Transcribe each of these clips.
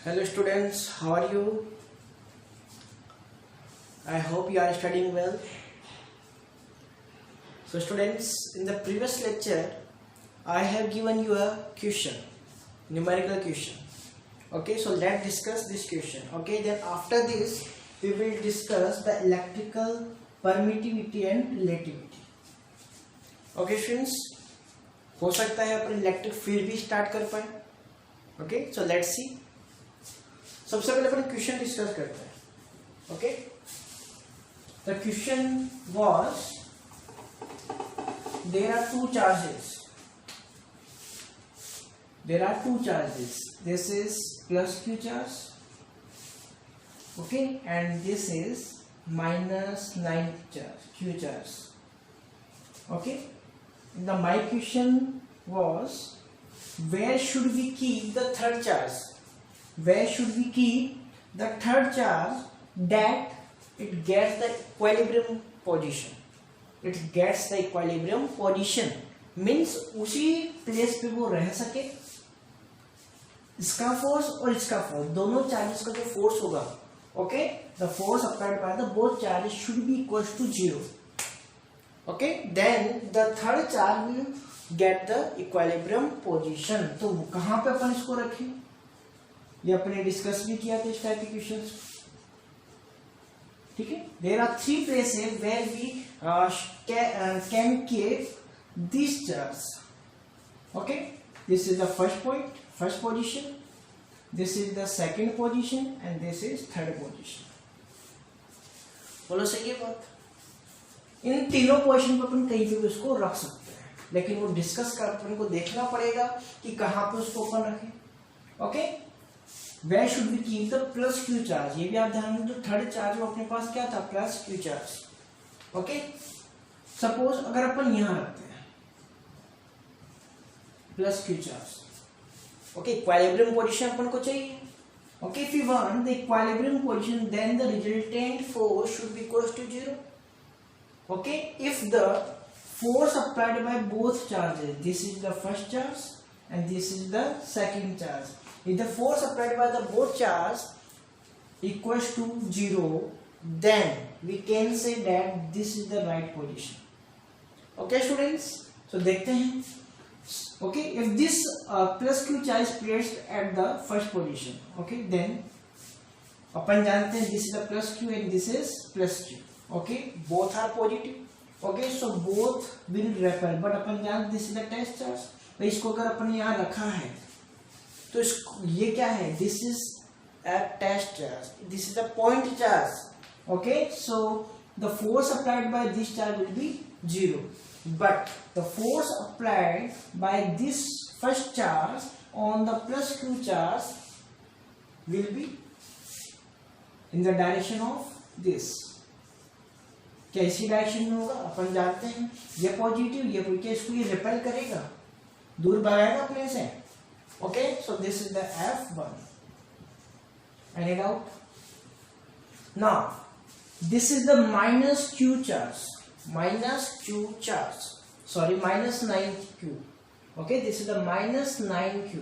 Hello students, how are you? I hope you are studying well. So students, in the previous lecture, I have given you a question, numerical question. Okay, so let's discuss this question. Okay, then after this, we will discuss the electrical permittivity and relativity. Okay students, हो सकता है अपन electric field भी start कर पाए. Okay, so let's see. सबसे पहले अपन क्वेश्चन डिस्कस करते हैं. Okay, the question was there are two charges. This is plus q charge. Okay, and this is minus 9 charge, q charge. Okay, my question was, where should we keep the third charge? Where should we keep the third charge that it gets the equilibrium position? It gets the equilibrium position means उसी place पे वो रह सके. इसका force और इसका force, दोनों charges का जो फोर्स होगा, okay, the force applied by the both charges should be equal to 0. Okay, then the third charge will get the equilibrium position. तो कहां पे अपन इसको रखें, ये अपने डिस्कस भी किया था इस टाइप के क्वेश्चंस. ठीक है, there are three places where we can keep this charge. Okay, this is the first point, first position, this is the second position and this is third position. बोलो सही है बात. इन तीनों पोजीशन पर अपन कहीं भी उसको रख सकते हैं, लेकिन वो डिस्कस कर अपन को देखना पड़ेगा कि कहां पे उसको अपन रखें. Okay, where should be keep the plus Q charge. ये भी आप ध्यान में, जो थर्ड चार्ज वो अपने पास क्या था, plus Q charge. Okay, suppose अगर अपन यहां रखते हैं plus Q charge. Okay, equilibrium position अपन को चाहिए. Okay, if you want the equilibrium position then the resultant force should be equal to 0. Okay, if the force applied by both charges, this is the first charge and this is the second charge, if the force applied by the both charge equals to 0, then we can say that this is the right position. Okay students, so देखते हैं. Okay, if this plus q charge is placed at the first position, okay, then अपन जानते हैं this is the plus q and this is plus q. Okay, both are positive. Okay, so both will repel, but अपन जानते this is the test charge. तो इसको अगर अपन यहाँ रखा है तो ये क्या है, this is a test charge, this is the point charge. Okay, so the force applied by this charge will be 0, but the force applied by this first charge on the plus Q charge will be in the direction of this. कैसी direction में होगा अपन जानते हैं, ये positive, ये क्या, इसको ये रिपेल करेगा, दूर भगाएगा अपने से. Okay, so this is the F1. Any doubt? Now this is the minus Q charge, sorry minus 9Q. Okay, this is the minus 9Q.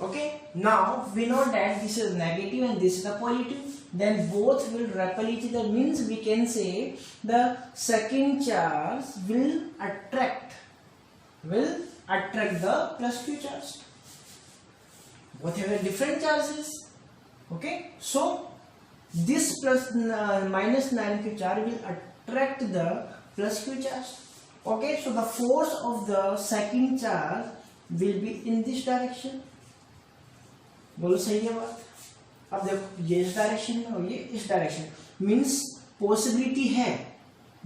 Okay, now we know that this is negative and this is the positive, then both will repel each other, means we can say the second charge will attract the plus q charge. Both have different charges. Okay, so this plus minus 9q charge will attract the plus q charge. Okay, so the force of the second charge will be in this direction. बोलो सही है बात. अब देखो, ये इस direction में और ये इस डायरेक्शन, मीन्स पॉसिबिलिटी है,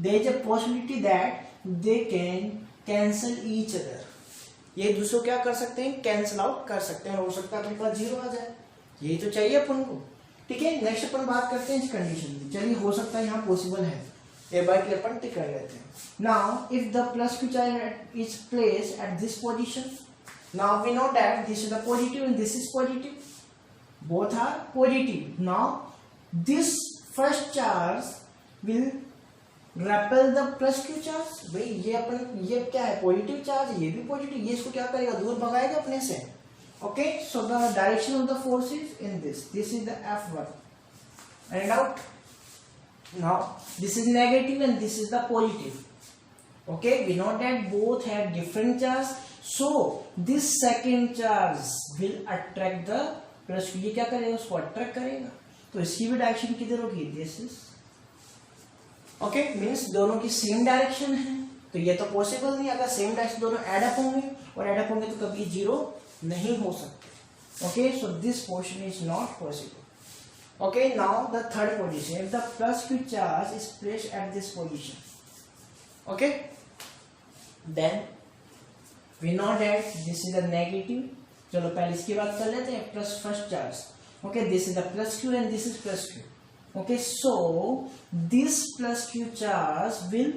there is a possibility that they can cancel each other. ये दूसरों क्या कर सकते हैं, कैंसल आउट कर सकते हैं. हो सकता है अपने पास 0 आ जाए, यही तो चाहिए अपन को. ठीक है, नेक्स्ट अपन बात करते हैं इस कंडीशन में. चलिए, हो सकता है यहाँ पॉसिबल है, एक बार के लिए अपन टिक कर लेते हैं. Now if the plus Q charge is placed at this position, now we know that this is the positive and this is positive, both are positive. Now this first charge will repel the plus q charge. भाई ये अपन, ये क्या है, positive charge, ये भी positive, ये इसको क्या करेगा, दूर भगाएगा अपने से. Okay, so the direction of the force is in this. This is the F1. Any doubt? Now this is negative and this is the positive. Okay, we know that both have different charge, so this second charge will attract the plus. ये क्या करेगा, उसको attract करेगा, तो इसकी भी direction किधर होगी, दिस इज ओके, मीन्स दोनों की सेम डायरेक्शन है, तो ये तो पॉसिबल नहीं, अगर सेम डायरेक्शन दोनों एड अप होंगे और एड अप होंगे तो कभी जीरो नहीं हो सकते. Okay, so this portion is not possible. Okay, now the third position, if the plus q charge is placed at this position, okay, then we know that this is the negative. चलो पहले इसकी बात कर लेते हैं, plus first charge. Okay, this is the plus q and this is plus q. Okay, so this plus q charge will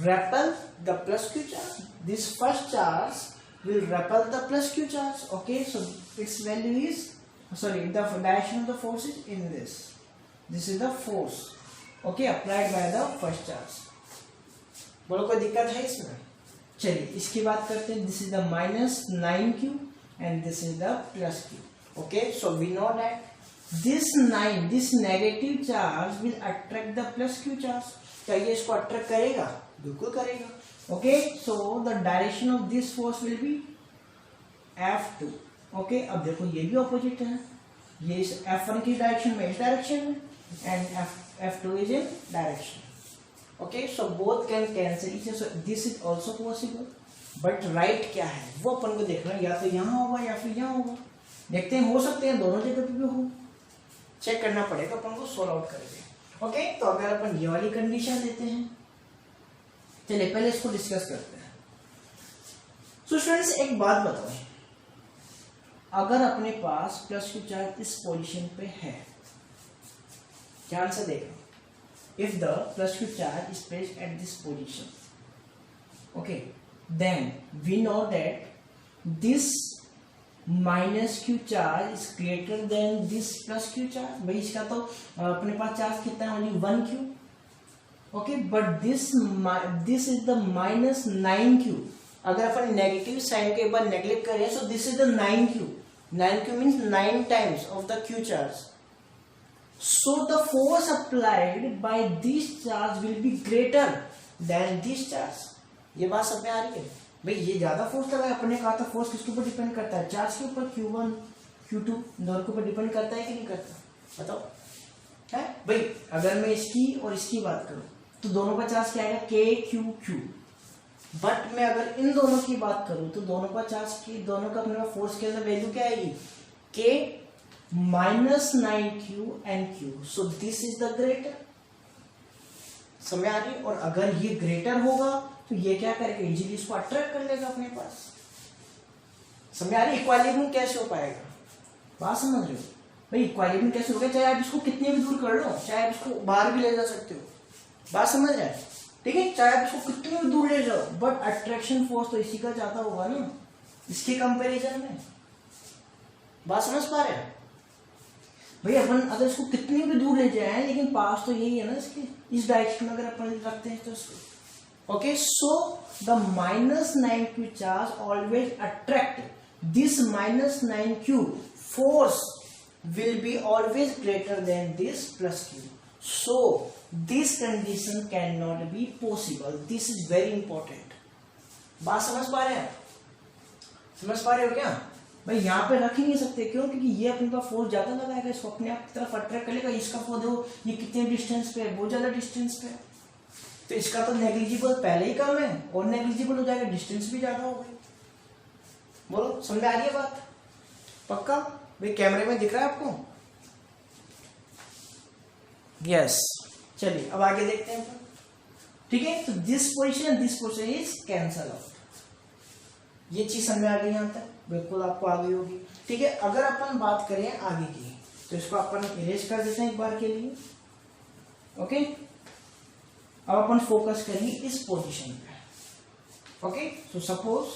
repel the plus q charge. This first charge will repel the plus q charge. Okay, so its value is, sorry, the direction of the force is in this. This is the force, okay, applied by the first charge. बोलो कोई दिक्कत है इसमें? चलिए इसकी बात करते हैं. This is the minus 9q and this is the plus q. Okay, so we know that this negative charge will attract the plus q charge. क्या ये इसको अट्रैक्ट करेगा? बिल्कुल करेगा. Okay, so the direction of this force will be F2. Okay, अब देखो ये भी ऑपोजिट है, ये इस F1 की डायरेक्शन में इस डायरेक्शन में and F2 is in direction. Okay, so both can cancel etch, so this is also possible, but right क्या है वो अपन को देखना है, या तो यहाँ होगा या फिर यहाँ होगा. देखते हैं, हो सकते हैं दोनों जगह पे भी हो, चेक करना पड़ेगा, अपन को सॉल्व आउट करेंगे. ओके, तो अगर अपन ये वाली कंडीशन देते हैं, चलिए पहले इसको डिस्कस करते हैं. सो स्टूडेंट्स एक बात बताओ, अगर अपने पास प्लस q चार्ज इस पोजीशन पे है, ध्यान से देखो, if the plus q charge is placed at this position, okay, then we know that this minus q charge is greater than this plus q charge. भाई इसका तो अपने पास चार्ज कितना है, only 1q. Okay, but this is the minus 9q. अगर अपन negative sign के एक बार नेग्लेक्ट करें, सो this is the 9q. 9q means 9 times of the q charge. So the force applied by this charge will be greater than this charge. ये बात सब में आ रही है भाई, ये ज्यादा फोर्स लगा है. अपने कहा था फोर्स किसके ऊपर डिपेंड करता है, चार्ज के ऊपर, Q1 Q2 दोनों के ऊपर डिपेंड करता है कि नहीं करता, बताओ. है भाई, अगर मैं इसकी और इसकी बात करूं तो दोनों का चार्ज क्या आएगा, KQQ. बट मैं अगर इन दोनों की बात करूं तो दोनों का चार्ज की, दोनों का अपने फोर्स के अंदर वैल्यू क्या आएगी, K minus 9q and q. So this is the greater. समझ आ रही? और अगर ये ग्रेटर होगा तो ये क्या करेगा, इजीली इसको अट्रैक्ट कर लेगा अपने पास. समझ आ रही? इक्विलिब्रियम कैसे हो पाएगा, बात समझ रहे हो भाई? इक्विलिब्रियम कैसे होगा, चाहे आप इसको कितने भी दूर कर लो, चाहे आप इसको बाहर भी ले जा सकते हो, बात समझ रहे हैं? ठीक है, चाहे आप इसको कितनी भी दूर ले जाओ, बट अट्रैक्शन फोर्स तो इसी का ज्यादा होगा ना, इसके कंपैरिजन में. बात समझ पा रहे हैं भाई? अपन अगर इसको कितनी भी दूर ले जाए, लेकिन पास तो यही है ना इसके, इस डायरेक्शन में अगर अपन रखते हैं तो इसको. Okay, so the minus 9q charge always attract this minus 9q. Force will be always greater than this plus q. So this condition cannot be possible. This is very important. बात समझ पा रहे हैं? समझ पा रहे हो क्या भाई? यहाँ पे रख ही नहीं सकते, क्यों? क्योंकि ये अपने पास फोर्स ज्यादा लगाएगा, इसको अपने आप की तरफ अट्रैक्ट करेगा. इसका फोर्स देखो, ये कितने डिस्टेंस पे है, बहुत ज्यादा डिस्टेंस पे है, तो इसका तो नेग्लिजिबल पहले ही कम है और नेग्लिजिबल हो जाएगा, डिस्टेंस भी ज्यादा हो गई. बोलो, समझ आ रही है बात? पक्का भाई? कैमरे में दिख रहा है आपको? यस. चलिए अब आगे देखते हैं. ठीक है, तो this position is cancel out. ये चीज समझ आ गई यहाँ तक? बिल्कुल आपको आ गई होगी. ठीक है, अगर अपन बात करें आगे की, तो इसको अपन इरेज कर देते हैं एक बार के लिए. ओके, अब अपन फोकस करेंगे इस पोजीशन पे. ओके, सो सपोज,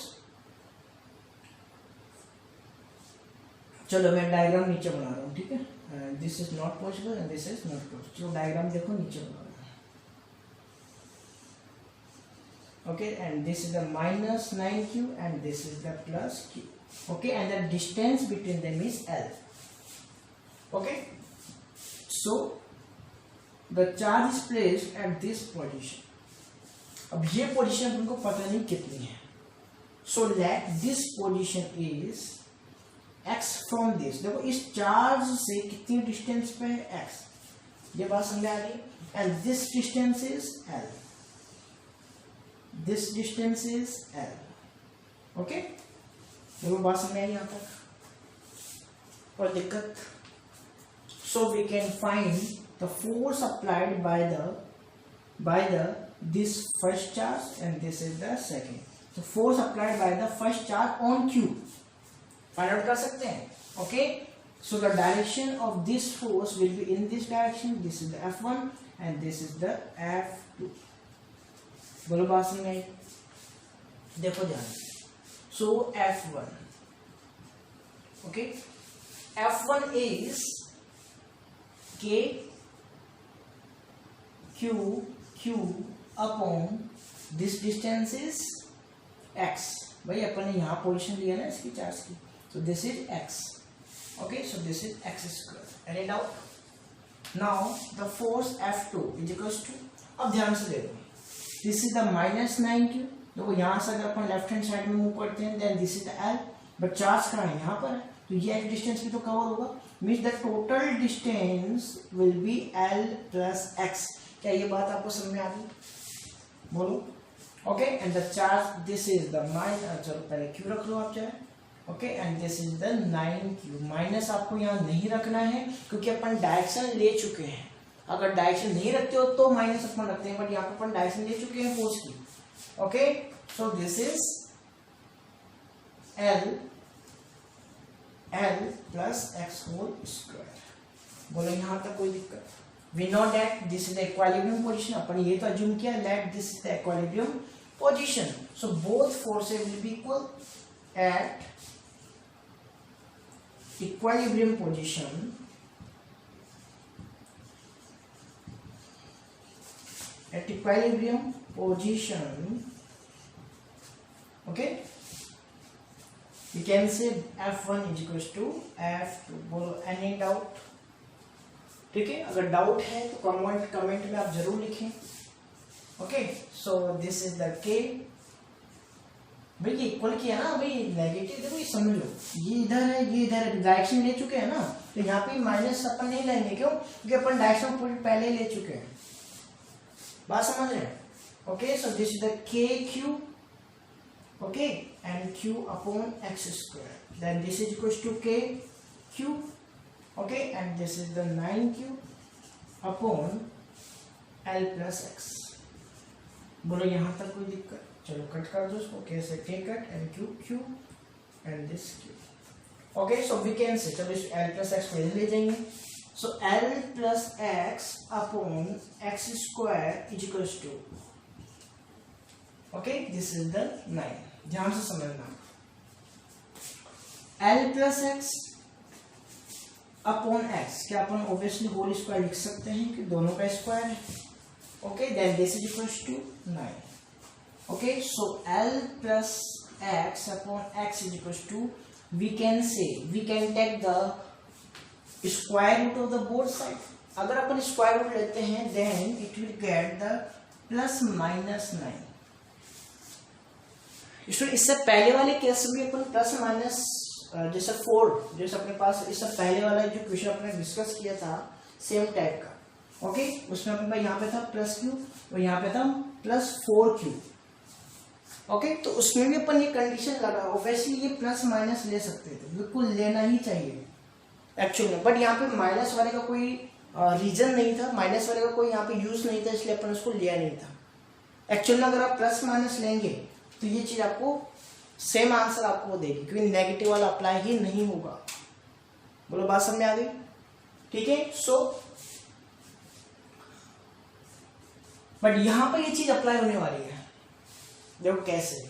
चलो मैं डायग्राम नीचे बना रहा हूँ. ठीक है, this is not possible and this is not possible. चलो डायग्राम देखो नीचे बना रहा हूँ. okay, and this is the minus 9q and this is the plus q, okay, and the distance between them is L, okay. So the charge is placed at this position. अब ये position तुमको पता नहीं कितनी है, so let this position is x from this. देखो इस charge से कितनी डिस्टेंस पे है x, ये बात समझ आ रही, and this distance is L, this distance is L, okay. देखो बात समझ आई यहाँ तक और दिक्कत. So we can find the force applied by the this first charge and this is the second. So force applied by the first charge on Q find out कर सकते हैं, okay. So the direction of this force will be in this direction. This is the F1 and this is the F2. बोलो बात समझ आई, देखो ध्यान. So F1, okay, F1 is K Q upon this distance is x. भाई अपन ने यहाँ position लिया ना इसकी चार्ज की, so this is x, okay, so this is x square. Any doubt? Now the force F2 is equals to, अब ध्यान से देखो, this is the minus 9q. देखो यहाँ से अगर अपन लेफ्ट हैंड साइड में मूव करते हैं then this is the L, but charge कहाँ है, यहाँ पर है, तो ये डिस्टेंस भी तो कवर होगा, means the total distance will be L plus x. क्या ये बात आपको समझ में आ गई, बोलो, okay. And the charge, this is the minus, चलो पहले q रख लो आप चाहे, okay, and this is the 9q. Minus आपको यहाँ नहीं रखना है क्योंकि अपन डायरेक्शन ले चुके हैं. अगर डायरेक्शन नहीं रखते हो तो माइनस अपन रखते हैं, बट यहाँ पे अपन डायरेक्शन ले चुके हैं फोर्स की, okay. So this is L plus x whole square. बोलो यहाँ तक कोई दिक्कत? We know that this is the equilibrium position. अपन ये तो assume किया that this is the equilibrium position. So both forces will be equal at equilibrium position. At equilibrium position, okay, we can say F1 is equals to F2. बोलो any doubt? ठीक है, अगर doubt है तो comment में आप जरूर लिखें, okay. So this is the K. भाई ये इक्वल किया ना, भाई नेगेटिव देखो ये समझ लो, ये इधर है ये इधर है, डायरेक्शन ले चुके हैं ना, तो यहाँ पे माइनस अपन नहीं लेंगे, क्यों? क्योंकि अपन डायरेक्शन पहले ले चुके हैं. बात समझ रहे हैं, okay. So this is the KQ, okay, and Q upon x square, then this is equals to KQ, okay, and this is the 9q upon L plus x. बोलो यहाँ तक कोई दिक्कत? चलो कट कर दो इसको, कैसे K cut and Q and this Q. Okay, so we can say, चलो इस L plus x को ले जाएंगे. So L plus x upon x square is equals to, okay, this is the 9. ध्यान से समझना, L plus x upon x, क्या अपन obviously whole square लिख सकते हैं कि दोनों का स्क्वायर है, okay. Then this is equals to 9, okay. So L plus x upon x is equals to, we can say, we can take the square root of the both side. अगर अपन square root लेते हैं then it will get the plus minus 9. इससे पहले वाले case में अपन plus minus जैसे 4, जैसे अपने पास इससे पहले वाला जो क्वेश्चन अपने डिस्कस किया था सेम टाइप का, ओके. उसमें अपने पास यहाँ पे था प्लस q और यहाँ पे था प्लस 4q, ओके. तो उसमें भी अपन ये कंडीशन लगा, ऑब्वियसली ये प्लस माइनस ले सकते थे, बिल्कुल लेना ही चाहिए एक्चुअल में, बट यहाँ पे माइनस वाले का कोई रीजन नहीं था, माइनस वाले का कोई यहाँ पे यूज नहीं था, इसलिए अपन उसको लिया नहीं था. एक्चुअल में अगर आप प्लस माइनस लेंगे तो ये चीज आपको सेम आंसर आपको देगी, क्योंकि नेगेटिव वाला अप्लाई ही नहीं होगा. बोलो बात समझ में आ गई, ठीक है. सो बट यहां पर ये चीज अप्लाई होने वाली है, देखो कैसे,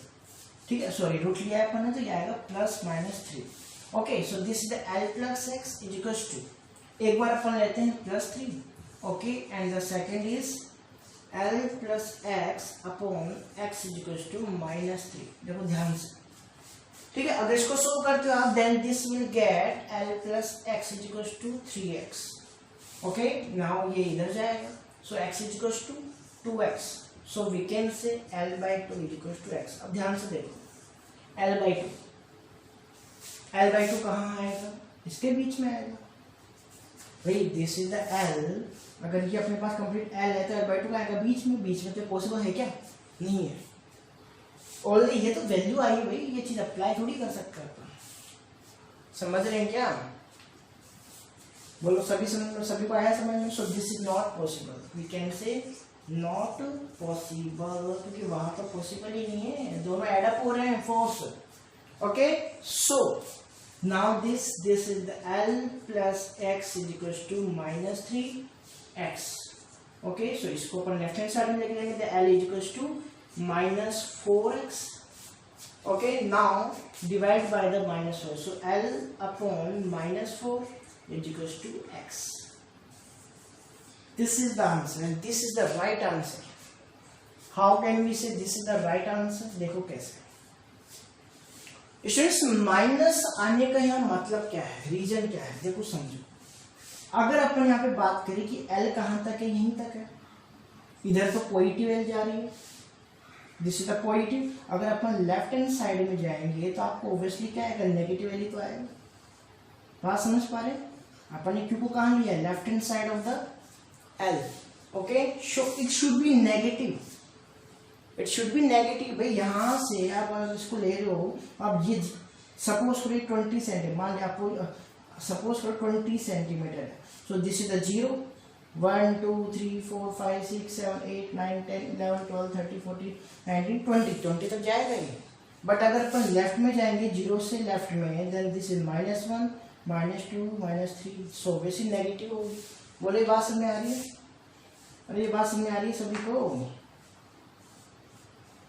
ठीक है. सॉरी रूट लिया है अपन ने, तो ये आएगा plus minus 3, okay. So this is the L plus x is equals to, एक बार अपन लेते हैं plus 3, okay, and the second is L plus x upon x is equal to -3। देखो ध्यान से, ठीक है। अगर इसको सॉल्व करते हो आप, then this will get L plus x is equal to 3x। Okay, now ये इधर जाएगा, so x is equal to 2x, so we can say L/2 is equal to x। अब ध्यान से देखो, L/2 कहाँ आएगा? इसके बीच में आएगा भाई, दिस इज द L। अगर ये अपने पास कंप्लीट L है तो L/2 आएगा बीच में। बीच में तो पॉसिबल है क्या? नहीं है। ऑलरेडी ये तो वैल्यू आई है भाई, ये चीज अप्लाई थोड़ी कर सकते अपन। समझ रहे हैं क्या? बोलो सभी को आया समझ में? So this is not possible, we can say not possible, क्योंकि वहां तो पॉसिबल ही नहीं है, दोनों एड अप हो रहे हैं force. Okay, so now this is the L plus x is equal to -3x। Okay, so इसको अपन लेफ्ट हैंड साइड में लेके जाएंगे, L is equal to -4x। Okay, now divide by the -4, so L upon -4 is equals to x. This is the answer and this is the right answer. How can we say this is the right answer? देखो कैसे students, minus आने का यहाँ मतलब क्या है, reason क्या है, देखो समझो। अगर अपन यहाँ पे बात करें कि L कहाँ तक है, यहीं तक है, इधर तो पॉजिटिव L जा रही है, दिस इज द पॉजिटिव। अगर अपन लेफ्ट हैंड साइड में जाएंगे तो आपको ऑब्वियसली क्या आएगा, नेगेटिव वैल्यू तो आएगा। बात समझ पा रहे? अपन ने Q को कहाँ लिया, left hand side of the L। Okay, so it should be negative, it should be negative भाई। यहाँ से आप अगर इसको ले रहे हो, अब ये सपोज करो 20 सेंटीमीटर, मान लिया आपको सपोज करो 20 सेंटीमीटर है, सो दिस इज द 0 1 2 3 4 5 6 7 8 9 10 11 12 13 14 19 20 तक जाएगा ये। बट अगर अपन लेफ्ट में जाएंगे, 0 से लेफ्ट में, देन दिस इज -1 -2 -3, सो वैसे नेगेटिव होगी। बोले बात समझ में आ रही है? अरे ये बात समझ में आ रही है सभी को?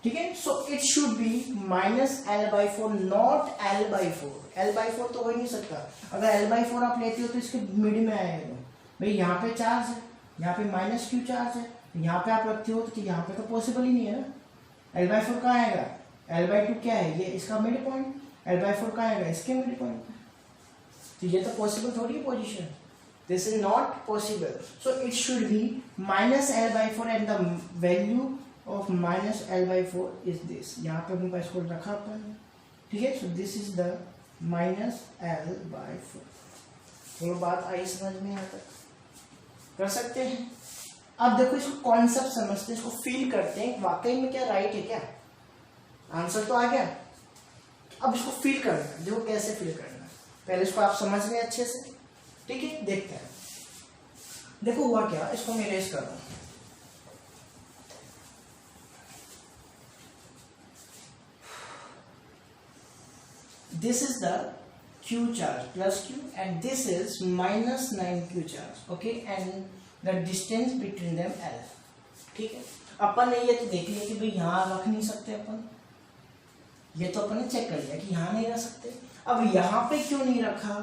ठीक है, so it should be -L/4 not L/4। L/4 तो हो ही नहीं सकता। अगर L/4 आप लेते हो तो इसके मिड में आएगा भाई, यहाँ पे चार्ज है, यहाँ पे -Q चार्ज है, यहाँ पे आप रखते हो तो यहाँ पे तो पॉसिबल ही नहीं है ना। L/4 कहाँ आएगा? L/2 क्या है, ये इसका मिड पॉइंट, L/4 कहाँ आएगा, इसके मिड पॉइंट। तो ये तो पॉसिबल थोड़ी है position, this is not possible. So it should be -L/4 and the value of -L/4 is this. यहाँ पे अपने पास इसको रखा अपन, ठीक है। सो दिस इज द -L/4। वो बात आई समझ में? यहाँ तक कर सकते हैं। अब देखो इसको कॉन्सेप्ट समझते हैं, इसको फील करते हैं, वाकई में क्या राइट है क्या? आंसर तो आ गया, अब इसको फील करना है। देखो कैसे फील करना है, पहले इसको आप समझ लें अच्छे से, ठीक है। देखते हैं, देखो हुआ क्या, इसको मैं इरेज कर रहा हूं। This is the Q charge plus Q and this is -9Q charge, okay, and the distance between them L। ठीक है, अपन ने ये तो देख लिया कि भाई यहाँ रख नहीं सकते अपन, ये तो अपन ने चेक कर लिया कि यहाँ नहीं रख सकते। अब यहाँ पे क्यों नहीं रखा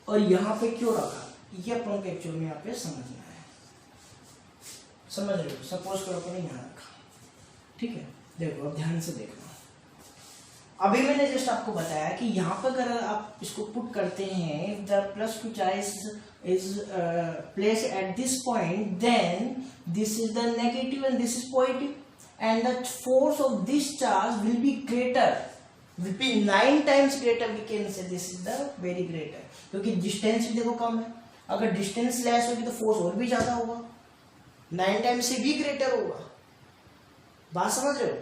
और यहाँ पे क्यों रखा, ये अपन को एक्चुअल में यहाँ पे समझना है। समझ रहे हो? सपोज करो अपन ने यहाँ रखा, ठीक है। देखो अब ध्यान से देखना, अभी मैंने जस्ट आपको बताया कि यहाँ पर अगर आप इसको पुट करते हैं, the plus Q charge is place at this point, then this is the negative and this is positive, and the force of this charge will be greater, will be 9 times greater, we can say this is the very greater, क्योंकि distance भी देखो कम है। अगर distance less होगी तो force और भी ज्यादा होगा, 9 टाइम्स से भी ग्रेटर होगा। बात समझ रहे हो?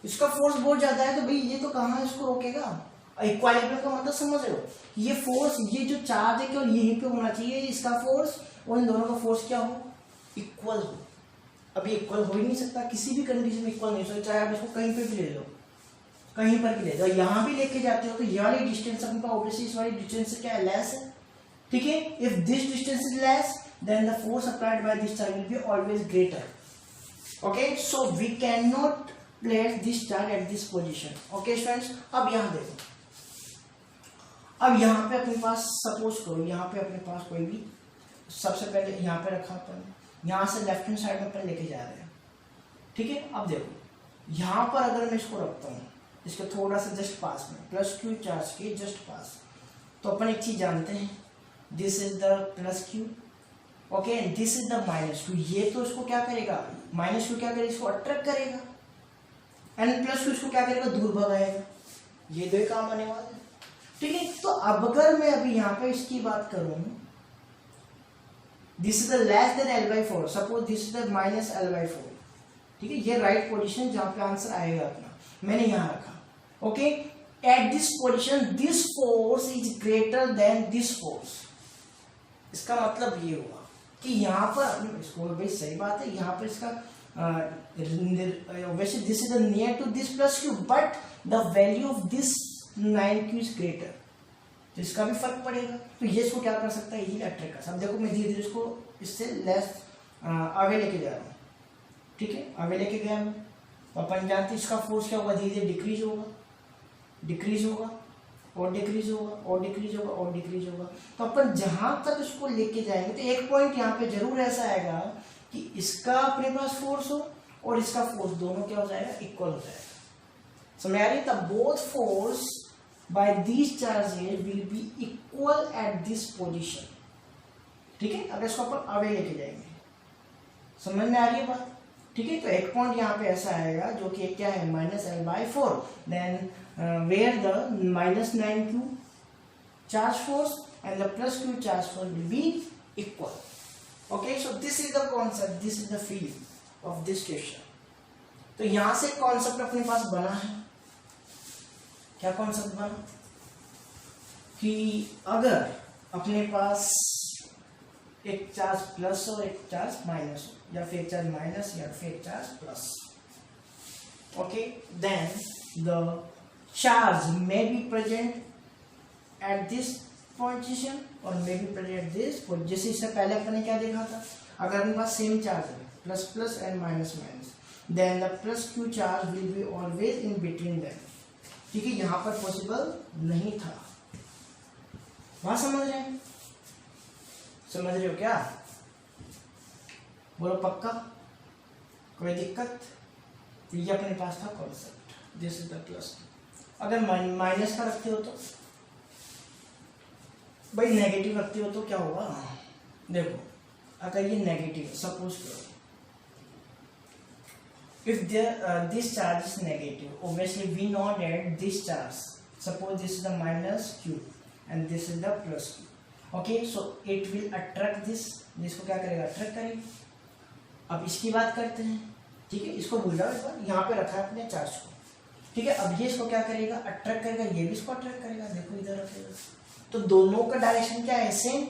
इसका फोर्स बहुत ज्यादा है तो भाई ये तो कहाँ इसको रोकेगा। इक्विलिब्रियम का मतलब समझ रहे हो? ये फोर्स, ये जो चार्ज है केवल यहीं पे होना चाहिए, इसका फोर्स और इन दोनों का फोर्स क्या हो, इक्वल हो। अभी इक्वल हो ही नहीं सकता, किसी भी कंडीशन में इक्वल नहीं हो सकता, चाहे आप इसको कहीं पे भी ले लो, कहीं पर भी ले जाओ। यहाँ भी लेके जाते हो तो ये वाली डिस्टेंस अपने पास ऑब्वियसली इस वाली डिस्टेंस से क्या है, लेस है, ठीक है। If this distance is less then the force applied by this charge will be always greater, okay. So we can not place this charge at this position, okay students. अब यहाँ देखो, अब यहाँ पे अपने पास सपोज करो, यहाँ पे अपने पास कोई भी, सबसे पहले यहाँ पे रखा अपन, यहाँ से लेफ्ट हैंड साइड में अपन लेके जा रहे हैं, ठीक है। अब देखो यहाँ पर अगर मैं इसको रखता हूँ इसके थोड़ा सा जस्ट पास में, प्लस क्यू चार्ज के जस्ट पास, तो अपन एक चीज जानते हैं, this is the plus Q, okay, and this is the minus Q. ये तो इसको क्या करेगा, माइनस क्यू क्या करेगा, इसको अट्रैक्ट करेगा, एंड प्लस क्यू इसको क्या करेगा, दूर भगाएगा। ये दो काम आने वाले हैं, ठीक है। तो अब अगर मैं अभी यहाँ पे इसकी बात करूं, this is the less than L/4, suppose this is the minus L/4, ठीक है। ये राइट पोजीशन जहां पे आंसर आएगा अपना, मैंने यहां रखा, okay. Eight this position this force is greater than this force. इसका मतलब ये हुआ कि यहाँ पर इसको भाई सही बात है, यहाँ पर इसका वैसे this is near to this plus q, but the value of this 9q is greater, तो इसका भी फर्क पड़ेगा। तो ये इसको क्या कर सकता है, ये अट्रैक्ट कर सकता है। अब देखो मैं धीरे धीरे इसको इससे लेस आगे लेके जा रहा हूँ, ठीक है, आगे लेके गया मैं, तो अपन जानते इसका फोर्स क्या होगा, धीरे धीरे डिक्रीज होगा, डिक्रीज होगा और डिक्रीज होगा और डिक्रीज होगा और डिक्रीज होगा। तो अपन जहां तक इसको लेके जाएंगे तो एक पॉइंट यहाँ पे जरूर ऐसा आएगा कि इसका अपने पास फोर्स हो और इसका फोर्स दोनों क्या हो जाएगा, इक्वल हो जाएगा। समझ आ रही है, तब both force by these charges will be equal eight this position, ठीक है। अगर इसको अपन अवे लेके जाएंगे, समझ में आ रही है बात, ठीक है। तो एक पॉइंट यहाँ पे ऐसा आएगा जो कि क्या है, minus L/4, then where the minus 9q charge force and the plus q charge force will be equal, okay. So this is the concept, this is the field of this question. तो यहां से concept अपने पास बना है, क्या concept बना कि अगर अपने पास एक चार्ज प्लस हो एक चार्ज माइनस हो, या फिर एक चार्ज माइनस या फिर एक charge plus, okay, then the charge may be present at this position और may be present at this, जैसे इससे पहले अपन ने क्या देखा था, अगर अपने पास सेम चार्ज है, plus plus and minus minus, then the plus Q charge will be always in between them, ठीक है। यहां पर पॉसिबल नहीं था, वहां समझ रहे हैं, समझ रहे हो क्या, बोलो पक्का, कोई दिक्कत। तो ये अपने पास था concept, this is the plus. अगर माइनस का रखते हो तो भाई, नेगेटिव रखते हो तो क्या होगा, देखो अगर ये नेगेटिव है, सपोज करो if this charge is negative, obviously we know that this charge, suppose this is the minus q and this is the plus q, okay, so it will attract this, इसको क्या करेगा, attract करेगा। अब इसकी बात करते हैं, ठीक है, इसको भूल जाओ, इस बार यहाँ पे रखा है अपने चार्ज को, ठीक है। अब ये इसको क्या करेगा, अट्रैक्ट करेगा, ये भी इसको अट्रैक्ट करेगा, देखो इधर रखेगा, तो दोनों का डायरेक्शन क्या है, same,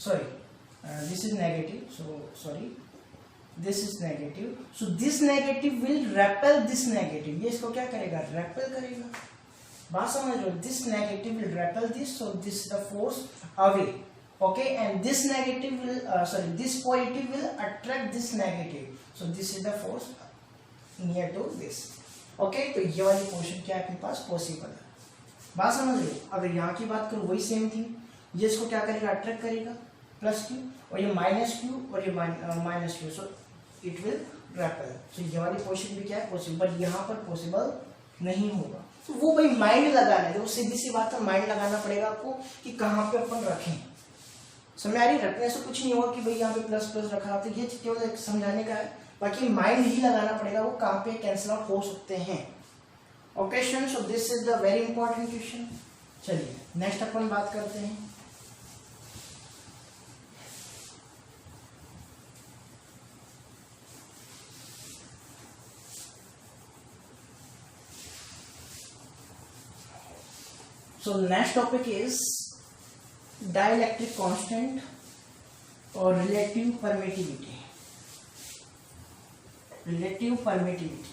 sorry this is negative, so sorry this is negative, so this negative will repel this negative, ये इसको क्या करेगा, repel करेगा, बात समझ लो, this negative will repel this, so this is the force away, okay, and this negative will this positive will attract this negative, so this is the force near to this, okay। तो ये वाली position क्या है अपने पास, possible है, बात समझ लो। अगर यहाँ की बात करूँ, वही सेम थिंग, ये इसको क्या करेगा, अट्रैक्ट करेगा, प्लस क्यू, और ये माइनस क्यू और ये minus Q, so it will repel. तो ये वाली पोजीशन भी क्या है, पॉसिबल, बट यहाँ पर पॉसिबल नहीं होगा। तो वो भाई माइंड लगाना है, वो सीधी सी बात है, माइंड लगाना पड़ेगा आपको कि कहाँ पे अपन रखें, समझ आ रही, रखने से कुछ नहीं होगा कि भाई यहाँ पे प्लस प्लस रखा, तो ये केवल समझाने का है, बाकी माइंड ही लगाना पड़ेगा, वो कहाँ पे कैंसिल आउट हो सकते हैं, okay. So this is the very important question. चलिए नेक्स्ट अपन बात करते हैं, so next topic is dielectric constant or relative permittivity, relative permittivity,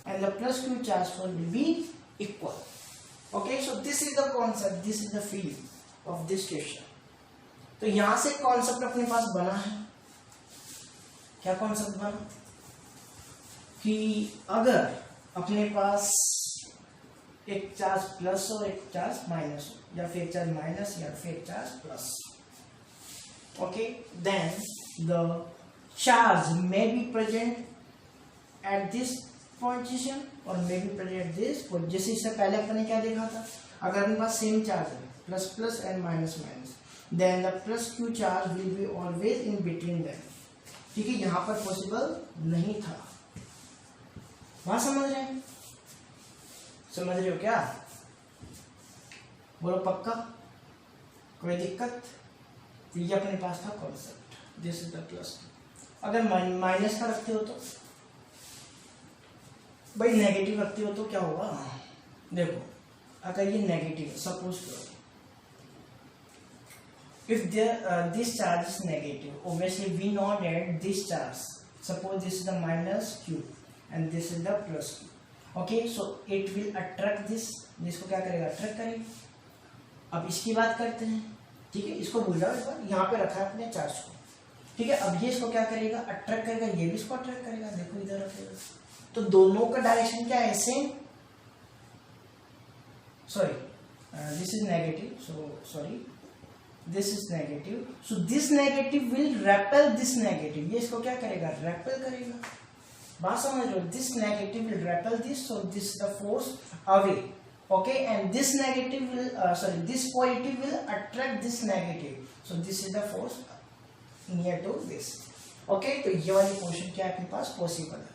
and the plus q charge will be equal, okay। so this is the concept, this is the field of this question। तो यहां से concept अपने पास बना है, क्या concept बना कि अगर अपने पास एक चार्ज प्लस हो एक चार्ज माइनस हो, या फिर एक चार्ज माइनस या फिर एक charge plus. Okay, then the charge may be present at this position और may be present at this. जैसे इससे पहले अपन ने क्या देखा था, अगर अपने पास सेम चार्ज है plus plus and minus minus, then the plus Q charge will be always in between them. ठीक है, यहाँ पर पॉसिबल नहीं था। वहां समझ रहे हैं? समझ रहे हो क्या? बोलो पक्का, कोई दिक्कत? तो ये अपने पास था concept, this is the plus. अगर माइनस का रखते हो तो भाई, नेगेटिव रखते हो तो क्या होगा? देखो, अगर ये नेगेटिव, सपोज करो if this charge is negative, obviously we know that this charge, suppose this is the minus q and this is the plus q, okay, so it will attract this, जिसको क्या करेगा? Attract करेगा। अब इसकी बात करते हैं, ठीक है, इसको भूल जाओ, इस बार यहाँ पे रखा है अपने चार्ज को, ठीक है। अब ये इसको क्या करेगा? अट्रैक्ट करेगा, ये भी इसको अट्रैक्ट करेगा, देखो इधर रखेगा, तो दोनों का डायरेक्शन क्या है? Same. Sorry, this is negative, so sorry, this is negative, so this negative will repel this negative। ये इसको क्या करेगा? repel करेगा। बात समझ रहे हो? this negative will repel this, so this is the force away, okay, and this negative will this positive will attract this negative, so this is the force near to this, okay। तो ये वाली portion क्या है अपने पास? Possible है।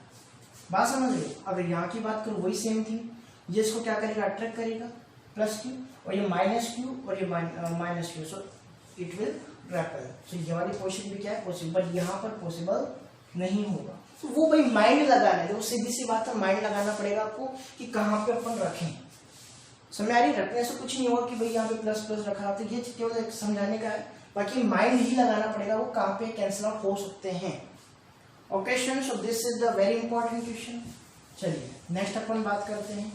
बात समझ रहे हो? अगर यहाँ की बात करो वही सेम थी, ये इसको क्या करेगा? अट्रैक्ट करेगा, प्लस क्यू, और ये माइनस क्यू और ये minus Q, so it will repel. So ये वाली पोर्शन भी क्या है? पॉसिबल। यहाँ पर पॉसिबल नहीं होगा, तो वो भाई माइंड लगाना है, तो सीधी सी बात है, माइंड लगाना पड़ेगा आपको कि कहाँ पे अपन रखें। समझ आ रही? रखने से कुछ नहीं होगा कि भाई यहाँ पे प्लस प्लस रखा, तो ये केवल एक समझाने का है, बाकी माइंड ही लगाना पड़ेगा वो कहाँ पे कैंसिल आउट हो सकते हैं। Okay students, so this is the very important question. चलिए नेक्स्ट अपन बात करते हैं।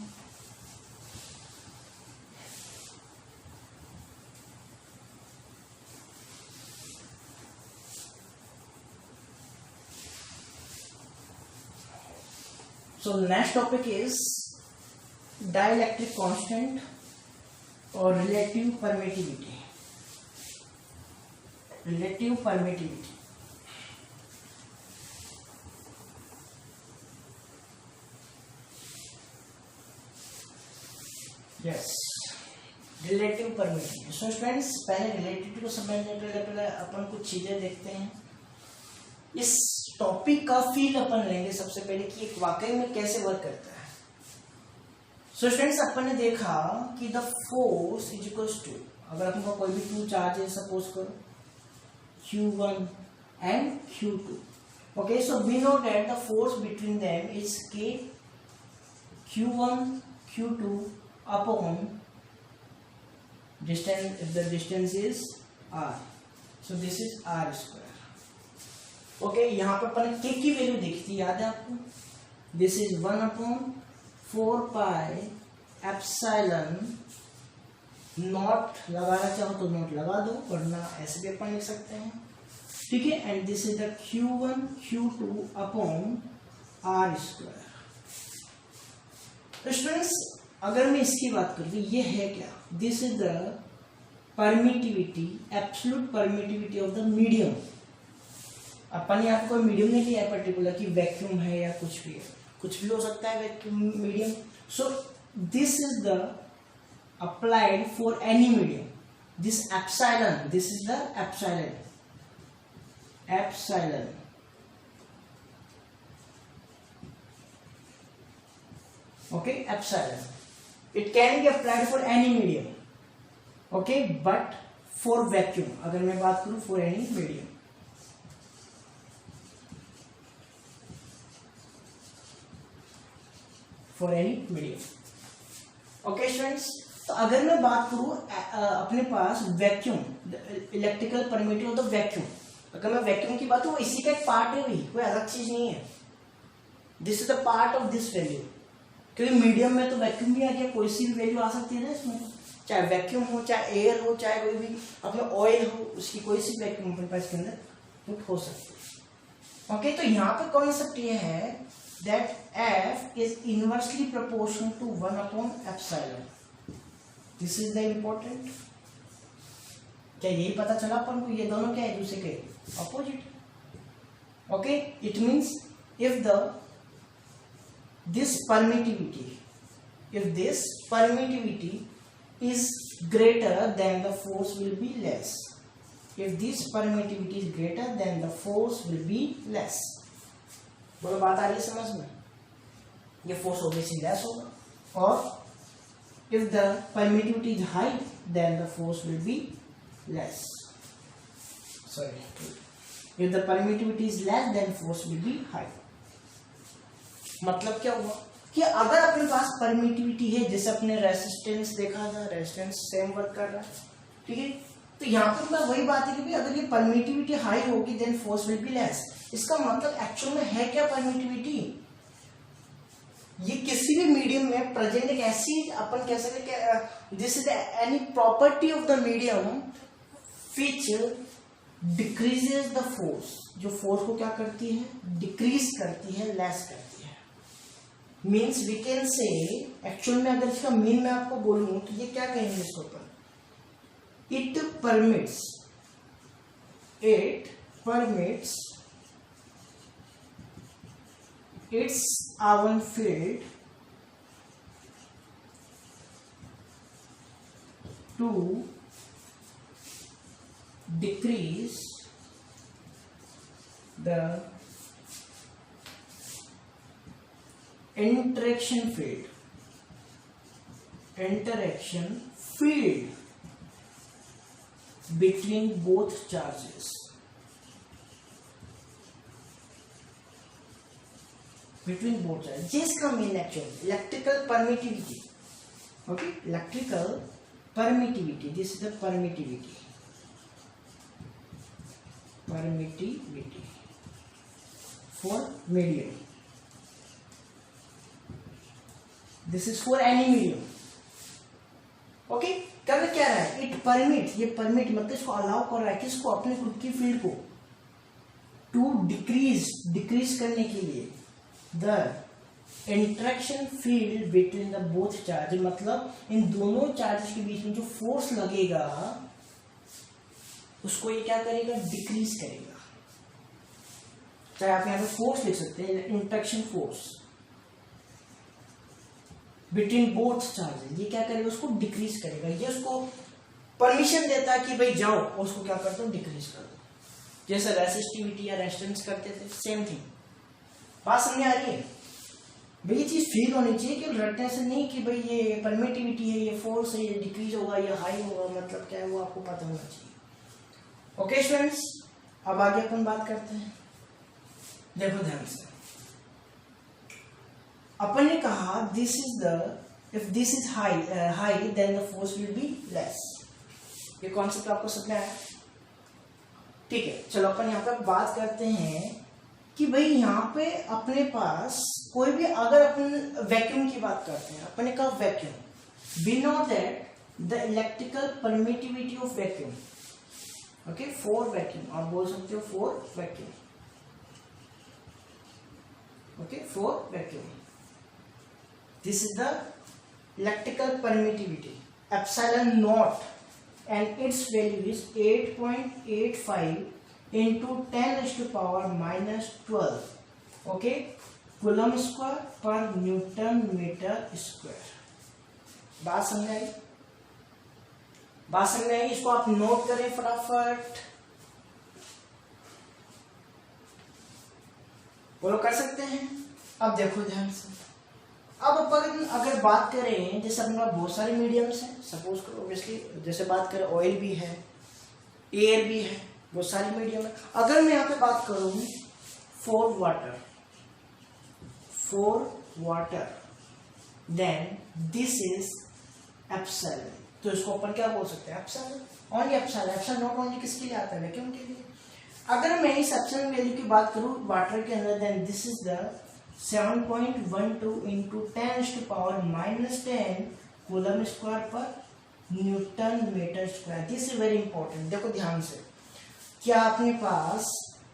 So next topic is dielectric constant or relative permittivity. Relative permittivity. Yes, relative permittivity. So friends, पहले relativity को समझने के लिए अपन कुछ चीजें देखते हैं। इस टॉपिक का फील अपन लेंगे सबसे पहले कि एक वाकई में कैसे वर्क करता है। सो स्टूडेंट्स, अपन ने देखा कि the force is equals to, अगर अपन को कोई भी टू चार्ज है, सपोज करो Q1 and Q2, okay, so we know that the force between them is K Q1 Q2 upon distance, the distance is R, so this is R square. Okay, यहाँ पर अपन के की value देखी थी, याद है आपको? This is 1/4 pi epsilon not, लगाना चाहो तो नॉट लगा दो, वरना ऐसे भी अपन लिख सकते हैं, ठीक है। And this is the Q1 Q2 upon R square. तो स्टूडेंट्स, अगर मैं इसकी बात करूँ तो ये है क्या? This is the permittivity, absolute permittivity of the medium. अपन ने आपको मीडियम नहीं लिया है पर्टिकुलर कि वैक्यूम है या कुछ भी है, कुछ भी हो सकता है vacuum medium. So this is the applied for any medium, this epsilon, this is the epsilon, epsilon, okay, epsilon, it can be applied for any medium, okay, but for vacuum अगर मैं बात करूं, for any medium, for any medium. Okay students, तो अगर मैं बात करूं अपने पास vacuum, electrical permittivity of the vacuum, अगर मैं वैक्यूम की बात करूं, इसी का एक पार्ट है, वही कोई अलग चीज नहीं है। This is the part of this value, क्योंकि मीडियम में तो वैक्यूम भी आ गया, कोई सी भी वैल्यू आ सकती है ना इसमें, चाहे वैक्यूम हो, चाहे एयर हो, चाहे कोई भी अपना ऑयल हो, उसकी कोई सी वैक्यूम अपने पास के अंदर पुट हो सकती है। ओके, तो यहाँ पे कॉन्सेप्ट ये है that F is inversely proportional to 1 upon epsilon. This is the important. क्या यही पता चला अपन को? ये दोनों क्या है? दूसरे के opposite. Okay, it means if this permittivity is greater, then the force will be less. If this permittivity is greater, then the force will be less. बोलो, बात आ रही है समझ में? ये force obviously less होगा. और if the permittivity is high, then the force will be less. Sorry. If the permittivity is less, then force will be high. मतलब क्या हुआ कि अगर अपने पास परमिटिविटी है, जैसे अपने रेसिस्टेंस देखा था, रेसिस्टेंस सेम वर्क कर रहा है, ठीक है, तो यहाँ पर मैं वही बात है कि भाई अगर ये परमिटिविटी हाई होगी then force will be less. इसका मतलब एक्चुअल में है क्या परमिटिविटी? ये किसी भी मीडियम में प्रेजेंट एक ऐसी अपन कह सकते कि this is any property of the medium which decreases the force. जो फोर्स को क्या करती है? डिक्रीज करती है, लेस करती है. Means we can say actual में अगर इसका मीन मैं आपको बोलूं तो ये क्या कहेंगे इसके ऊपर? It permits its own field to decrease the interaction field between both charges. जिसका mean actually electrical permittivity. Okay, electrical permittivity. This is the permittivity for medium. This is for any medium. Okay, कर क्या रहा है? It permit. ये permit मतलब इसको allow कर रहा है किसको? अपने खुद की फील्ड को टू डिक्रीज करने के लिए the interaction field between the both charge. मतलब इन दोनों चार्ज के बीच में जो फोर्स लगेगा उसको ये क्या करेगा? डिक्रीज करेगा. चाहे आप यहाँ पे फोर्स लिख सकते हैं, interaction force between both charges. ये क्या करेगा? उसको डिक्रीज करेगा. ये उसको परमिशन देता है कि भाई जाओ, और उसको क्या करते हो? डिक्रीज कर दो. जैसे रेसिस्टिविटी या रेजिस्टेंस करते थे, सेम थिंग. बात समझ आ रही है? भाई ये चीज फील होनी चाहिए कि रटने से नहीं कि भाई ये परमिटिविटी है, ये फोर्स है, ये डिक्रीज होगा, ये हाई होगा, मतलब क्या है वो आपको पता होना चाहिए. ओके स्टूडेंट्स, अब आगे अपन बात करते हैं. देखो ध्यान से, अपन ने कहा this is the if this is high then the force will be less. ये कॉन्सेप्ट आपको समझ में आया? ठीक है, चलो अपन यहाँ पे बात करते हैं कि भाई यहाँ पे अपने पास कोई भी, अगर अपन वैक्यूम की बात करते हैं, अपन ने कहा vacuum, we know that the electrical permittivity of vacuum. Okay, for vacuum आप बोल सकते हो for vacuum. Okay, for vacuum this is the electrical permittivity epsilon naught, and its value is 8.85 into 10 raised to power minus 12. okay, coulomb square पर newton metre square. बात समझ आई? इसको आप note करें फटाफट. बोलो, कर सकते हैं? अब देखो ध्यान से. अब अपन अगर बात करें, जैसे अपने पास बहुत सारे मीडियम्स हैं, सपोज करो ऑब्वियसली, जैसे बात करें ऑयल भी है, एयर भी है, बहुत सारे मीडियम है. अगर मैं यहाँ पे बात करूं for water then this is epsilon. तो इसको अपन क्या बोल सकते हैं? Epsilon. Only epsilon. Epsilon naught only किसके लिए आता है? वैक्यूम के लिए. अगर मैं इस एप्सिलॉन वैल्यू की बात करूं वाटर के अंदर, then this is the 7.12 into 10⁻⁻10 coulomb square पर newton metre square. This is very important. देखो ध्यान से, क्या अपने पास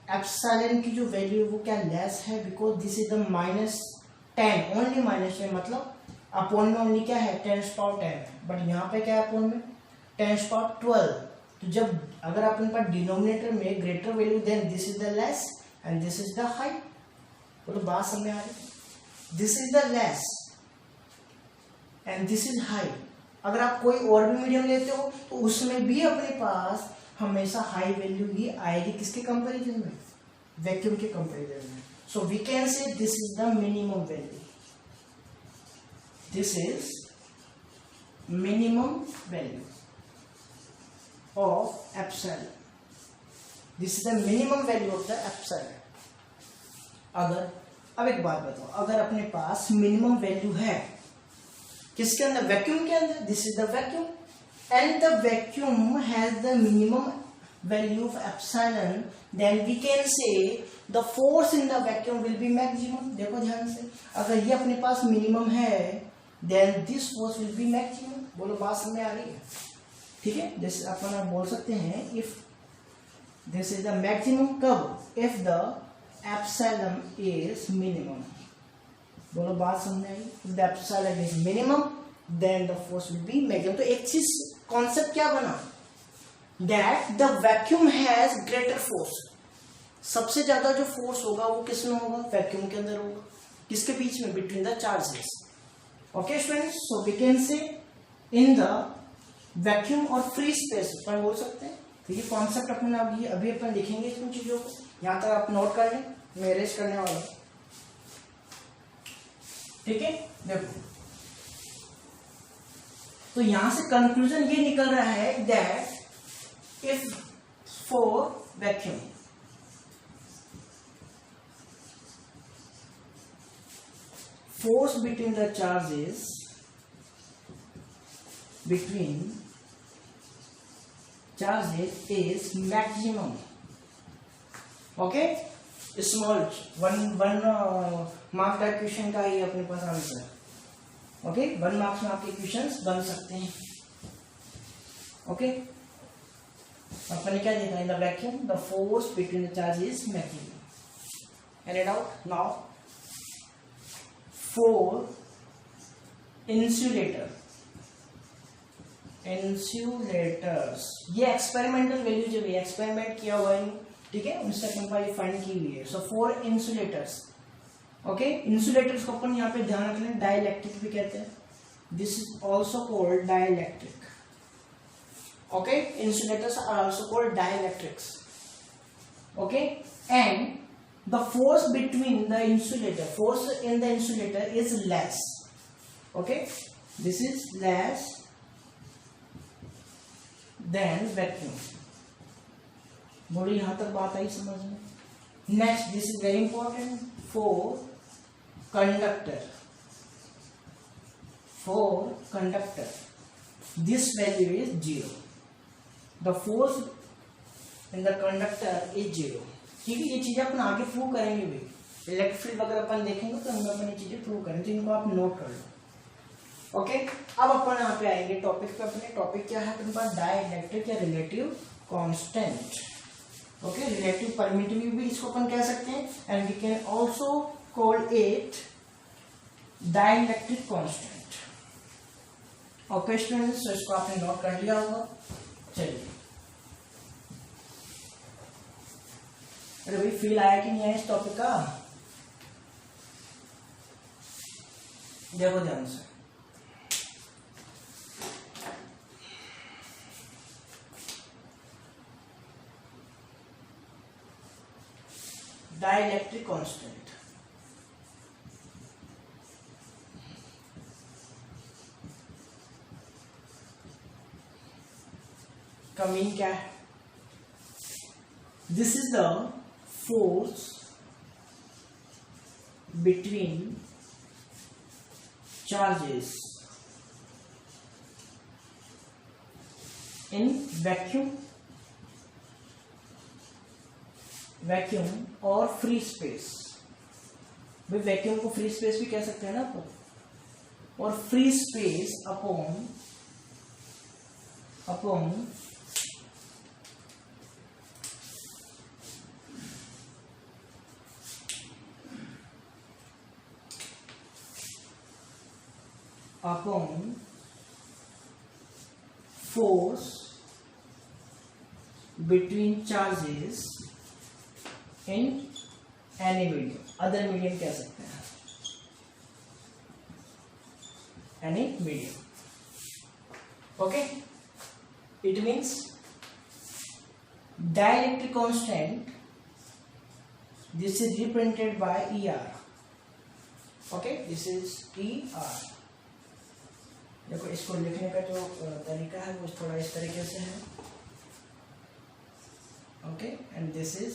एप्सिलॉन की जो वैल्यू है वो क्या लेस है, because this is the -10, only -10, मतलब अपॉन में ओनली क्या है 10⁻10 है, बट यहाँ पे क्या है अपॉन में 10⁻12। तो जब अगर अपने पास डिनोमिनेटर में greater value, then this is the less and this is the high. बोलो बात समझ आ रही, this is the less and this is high. अगर आप कोई और भी मीडियम लेते हो तो उसमें भी अपने पास हमेशा हाई वैल्यू ही आएगी, किसके कंपैरिजन में, वैक्यूम के कंपैरिजन में। So we can say this is the minimum value, this is minimum value of epsilon, this is the minimum value of the epsilon. अगर अब एक बात बताओ, अगर अपने पास मिनिमम वैल्यू है किसके अंदर, वैक्यूम के अंदर, this is the vacuum and the vacuum has the minimum value of epsilon, then we can say the force in the vacuum will be maximum। देखो ध्यान से, अगर ये अपने पास मिनिमम है then this force will be maximum। बोलो बात समझ में आ रही है, ठीक है। जैसे अपन आप बोल सकते हैं if this is the maximum, कब, if the epsilon is minimum। बोलो बात समझ में आई, if the epsilon is minimum then the force will be maximum। तो एक चीज कॉन्सेप्ट क्या बना, that the vacuum has greater force, सबसे ज्यादा जो फोर्स होगा वो किस में होगा, वैक्यूम के अंदर होगा, किसके बीच में, between the charges. Okay students, so we can say in the vacuum और फ्री स्पेस अपन बोल सकते हैं। तो ये कॉन्सेप्ट अपने अभी अपन लिखेंगे इन चीजों को, यहां तक आप नोट कर लें, मैं अरेंज करने वाला हूं, ठीक है। देखो तो यहां से कंक्लूजन ये निकल रहा है that if for vacuum force between the charges is maximum। Okay, small one mark का क्वेश्चन का ही अपने पास आंसर, ओके, 1 मार्क्स में आपके क्वेश्चंस बन सकते हैं। ओके, अपन ने क्या देखा, इन the vacuum the force between the charges is maximum. Any doubt? Now for insulators, ये एक्सपेरिमेंटल वैल्यू जब एक्सपेरिमेंट किया हुआ है, ठीक है, उनसे अपन फाइंड की हुई है। So for insulators, okay, insulators को अपन यहाँ पे ध्यान रख लें, डाइलेक्ट्रिक भी कहते हैं, this is also called dielectric. Okay, insulators are also called dielectrics. Okay, and the force between the insulator, force in the insulator is less. Okay, this is less than vacuum. बोलो यहां तक बात आई समझ में। Next, this is very important, for conductor this value is 0, the force in the conductor is 0। ठीक है, ये चीजें अपन आगे प्रूव करेंगे भी, इलेक्ट्रिक फील्ड वगैरह अपन देखेंगे तो उनमें अपन ये चीजें प्रूव करेंगे, तो इनको आप नोट कर लो। ओके, अब अपन यहाँ पे आएंगे टॉपिक पे। अपने टॉपिक क्या है अपने पास, डाइलेक्ट्रिक या relative constant. Okay, relative permittivity भी इसको अपन कह सकते हैं, and we can also call it dielectric constant. Okay students, तो इसको आपने नोट कर लिया होगा। चलिए, अरे भाई फील आया कि नहीं आया इस टॉपिक का, देखो ध्यान से। डाइलेक्ट्रिक कांस्टेंट, का मीन क्या है, this is the force between charges in vacuum और फ्री स्पेस। भाई वैक्यूम को फ्री स्पेस भी कह सकते हैं ना अपन, और free space upon upon force between charges in any medium. other medium कह सकते हैं, any medium. Okay, it means dielectric constant, this is represented by ER. Okay, this is ER. देखो इसको लिखने का जो तरीका है वो थोड़ा इस तरीके से है. Okay, and this is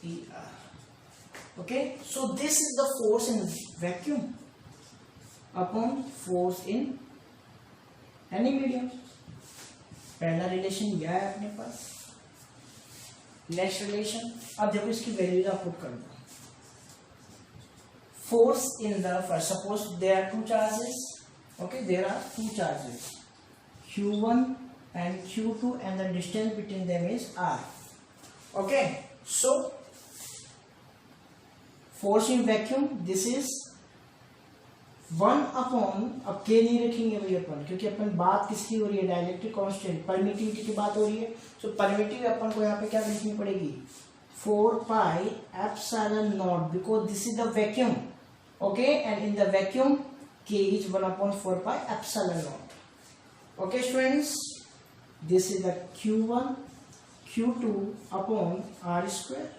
ER. Okay, so this is the force in vacuum upon force in any medium. पहला रिलेशन यह है अपने पास. नेक्स्ट रिलेशन, अब देखो इसकी वैल्यू आप पुट कर दो. Force in the first, suppose there are two charges. Okay, there are two charges, Q1 and Q2, and the distance between them is R. Okay, so force in vacuum, this is 1 upon, अब K नहीं रखेंगे भाई अपन, क्योंकि अपन बात किसकी हो रही है, डाइलेक्ट्रिक कांस्टेंट, परमिटिविटी की बात हो रही है. सो परमिटिव अपन को यहाँ पे क्या लिखनी पड़ेगी, 4 pi epsilon naught, because this is the vacuum. Okay, and in the vacuum K is 1 upon 4 pi epsilon naught. Okay students, this is the Q1 Q2 upon R square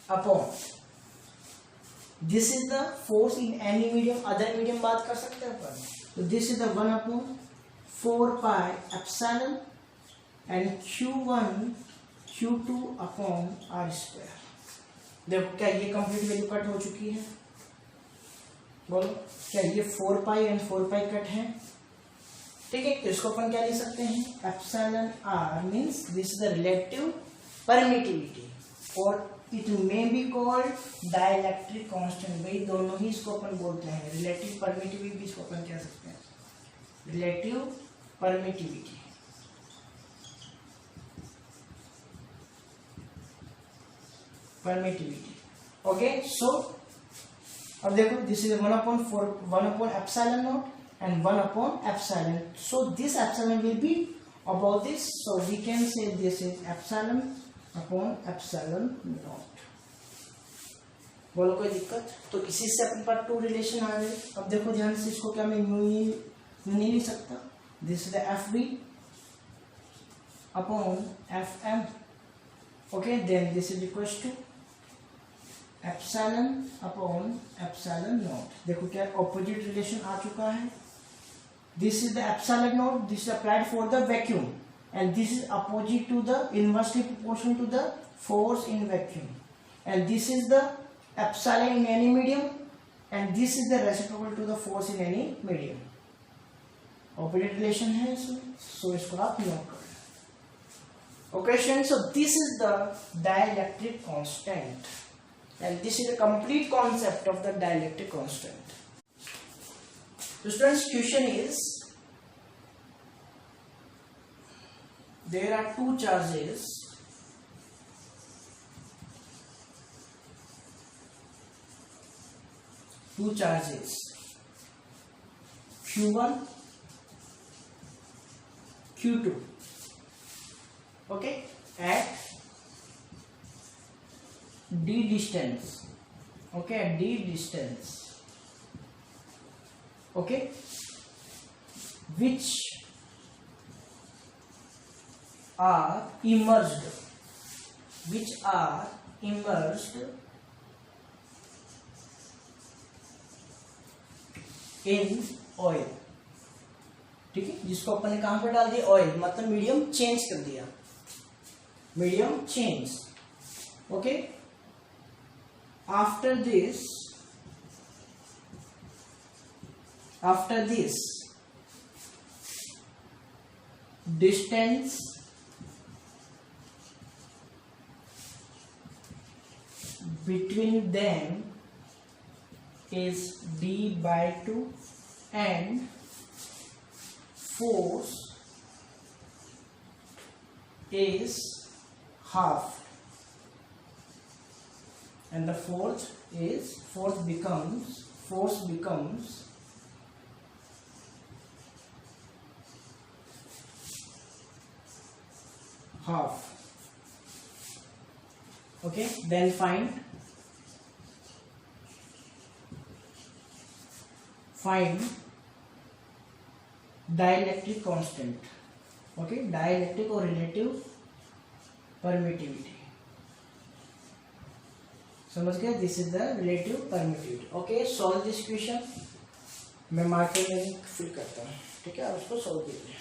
upon, this is the force in any medium. other medium बात कर सकते हैं अपन. तो this is the 1 upon 4 pi epsilon and Q1 Q2 upon R square. देखो क्या ये complete value cut हो चुकी है, बोलो क्या ये 4 पाई एंड 4 पाई कट है. ठीक है, तो इसको अपन क्या लिख सकते हैं, epsilon R means this is the relative permittivity, और it may be called dielectric constant. भाई दोनों ही इसको अपन बोलते हैं, रिलेटिव परमिटिविटी भी इसको अपन कह सकते हैं, रिलेटिव परमिटिविटी. परमिटिविटी. ओके, सो अब देखो this is 1 upon 4, 1 upon epsilon naught and 1 upon epsilon. So this epsilon will be above this, so we can say this is epsilon upon epsilon naught. बोलो कोई दिक्कत? तो इसी से अपन पर टू रिलेशन आ गए. अब देखो ध्यान से, इसको क्या मैं यूं नहीं लिख सकता, this is the FB upon FM. Okay, then this is equals to epsilon upon epsilon naught. देखो क्या ऑपोजिट रिलेशन आ चुका है. This is the epsilon naught, this is applied for the vacuum, and this is opposite to the inversely proportional to the force in vacuum, and this is the epsilon in any medium, and this is the reciprocal to the force in any medium. Opposite relation है इसमें, सो इसको आप note करें. Okay, so this is the dielectric constant, and this is the complete concept of the dielectric constant. So students, question is, there are two charges Q1 Q2. Okay, at d distance. Okay, at d distance. Okay, which are immersed in oil. ठीक है, जिसको अपन ने कहां पर डाल दिया, oil, मतलब medium change कर दिया, medium change. Okay, after this distance between them is d by 2 and force is half, and the force becomes half. Okay, then find dielectric constant. Okay, dielectric or relative permittivity. समझ गए? This is the relative permittivity. Okay, solve this question. मैं marker में fill करता हूँ. ठीक है, आप उसको सॉल्व कीजिए.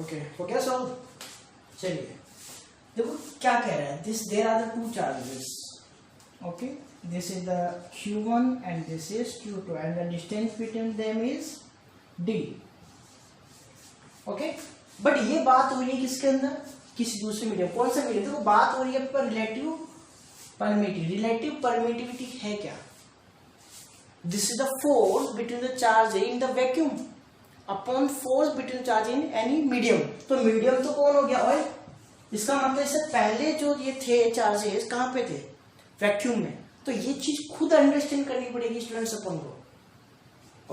ओके, हो गया सॉल्व. चलिए देखो क्या कह रहा है. This there are the two charges. Okay, this is the q1 and this is q2 and the distance between them is d. Okay, but ये बात हो रही है किसके अंदर? किसी दूसरे मीडियम. कौन सा मीडियम? देखो बात हो रही है पर रिलेटिव परमिटिविटी. रिलेटिव परमिटिविटी है क्या? This is the force between the charge in the vacuum upon force between charge in any medium. तो मीडियम तो कौन हो गया? ऑयल. इसका मतलब इससे पहले जो ये थे चार्जेस कहाँ पे थे? वैक्यूम में. तो ये चीज खुद अंडरस्टैंड करनी पड़ेगी स्टूडेंट्स अपन को.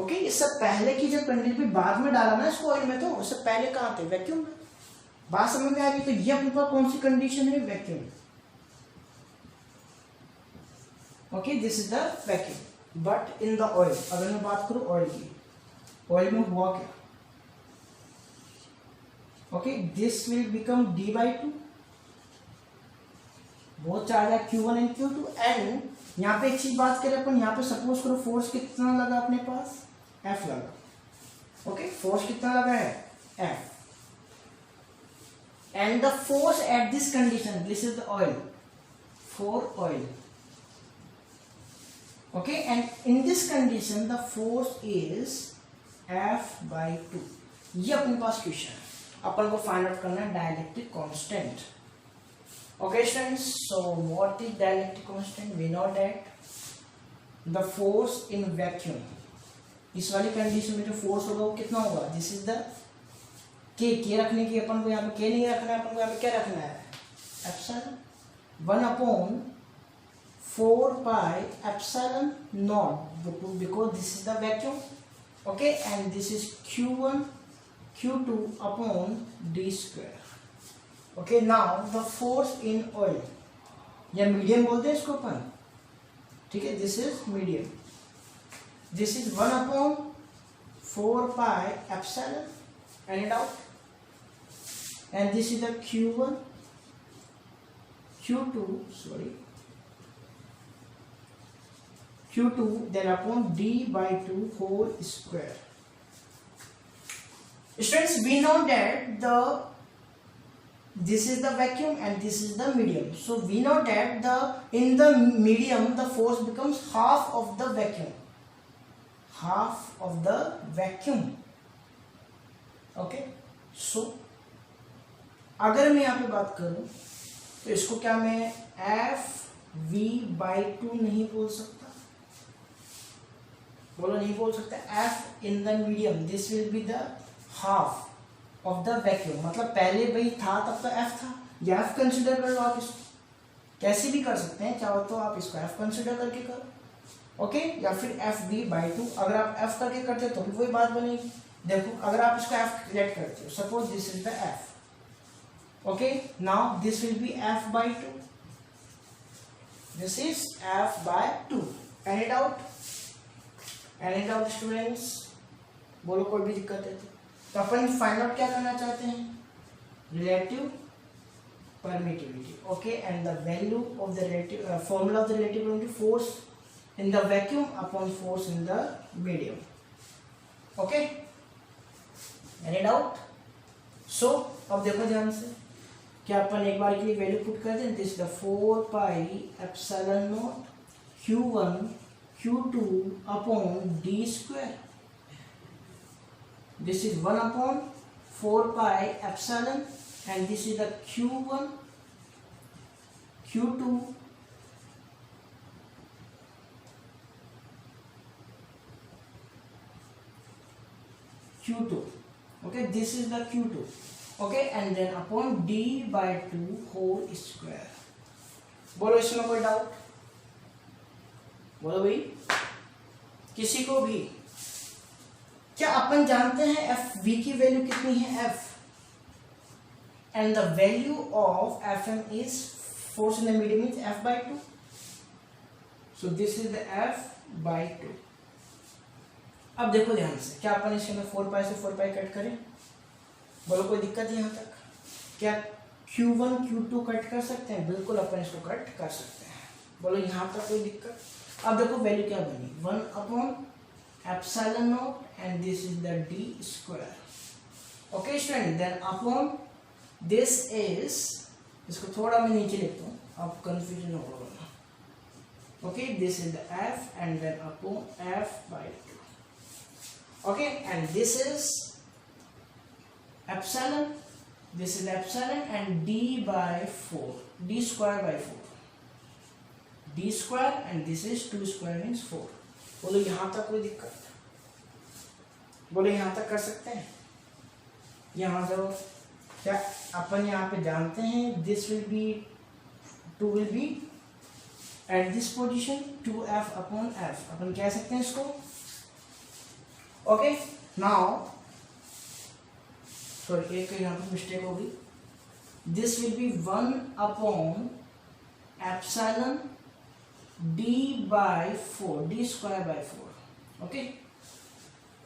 ओके, इससे पहले की जब कंडीशन बाद में डाला ना इसको ऑयल में, तो उससे पहले कहाँ थे? वैक्यूम में. बात समझ में आ रही? तो ये अपने पास कौन सी कंडीशन है? Vacuum. Okay, this is the vacuum. But in the oil, अगर मैं बात करूं ऑयल की, ऑयल में हुआ क्या? Okay, this will become d/2. वो चार्ज है q1 एंड q2. एंड यहाँ पे एक चीज बात करें अपन, यहाँ पे सपोज करो फोर्स कितना लगा अपने पास? F लगा. ओके, फोर्स कितना लगा है? F. And the force at this condition, this is the oil, for oil. Okay, and in this condition the force is F/2. ये अपने पास क्वेश्चन है. अपन को फाइंड आउट करना है dielectric constant. Okay students, so what is dielectric constant? We know that the force in vacuum, इस वाली condition में जो फोर्स होगा वो कितना होगा? दिस इज द के रखने की अपन को यहाँ पे के नहीं रखना है. अपन को यहाँ पे क्या रखना है? Epsilon 1 / 4 pi epsilon naught, because this is the vacuum. Okay, and this is q1 q2 upon d square. Okay, now the force in oil, या मीडियम बोलते हैं इसको अपन. ठीक है, this is medium. This is 1/4 pi epsilon, and it out, and this is the q1 q2 q2 then upon d/2 whole square. Students, we know that this is the vacuum and this is the medium. So we know that in the medium the force becomes half of the vacuum. Half of the vacuum. Okay. So अगर मैं यहाँ पे बात करूं तो इसको क्या मैं F/v/2 नहीं बोल सकता? बोलो, नहीं बोल सकते. F in the medium, this will be the half of the vacuum. मतलब पहले भाई था तब तो F था, या F कंसिडर कर लो. आप इसको कैसे भी कर सकते हैं, चाहो तो आप इसको F कंसिडर करके करो. ओके, या फिर F/v/2. अगर आप F करके करते हो तो भी वही बात बनेगी. देखो, अगर आप इसको F लेट करते हो, suppose this is the F. Okay, now this will be F/2. This is F/2. And it out. Any doubt students? बोलो, कोई भी दिक्कत है तो अपन फाइंड आउट क्या करना चाहते हैं? Relative permittivity. Okay, and the value of the relative formula of the relative permittivity, force in the vacuum upon force in the medium. Okay, any doubt? So अब देखो ध्यान से, क्या अपन एक बार के लिए वैल्यू पुट कर दें. This the 4 pi epsilon naught q1 q2 upon d square. This is 1/4 pi epsilon, and this is the q1 q2 upon Q2. Okay, this is the Q2. Okay, and then upon D by 2 whole square. बोलो इसमें कोई doubt? बोलो भाई, किसी को भी? क्या अपन जानते हैं एफ वी की वैल्यू कितनी है? F and the value of Fm is force in the medium is F by 2. So this is the F by 2. अब देखो ध्यान से, क्या अपन इसके में 4 पाई से 4 पाई कट करें? बोलो कोई दिक्कत यहाँ तक? क्या Q1 Q2 कट कर सकते हैं? बिल्कुल अपन इसको कट कर सकते हैं। बोलो यहाँ तक कोई दिक्कत? अब देखो वैल्यू क्या बनी, 1 upon epsilon naught and this is the d square. Okay student, then upon this is, इसको थोड़ा मैं नीचे लिखता हूँ, अब कंफ्यूजन होगा। Okay, this is the f and then upon f by 2। Okay, and this is epsilon, this is epsilon and d by 4, d square by 4, d square and this is 2 square means 4। बोलो यहाँ तक कोई दिक्कत? बोलो यहाँ तक कर सकते हैं? यहाँ से क्या अपन यहाँ पे जानते हैं this will be 2 will be eight this position 2f upon f, अपन कह सकते हैं इसको। ओके, नाउ सॉरी एक यहाँ पर मिस्टेक होगी, this will be 1 upon epsilon d by 4, d square by 4। Okay,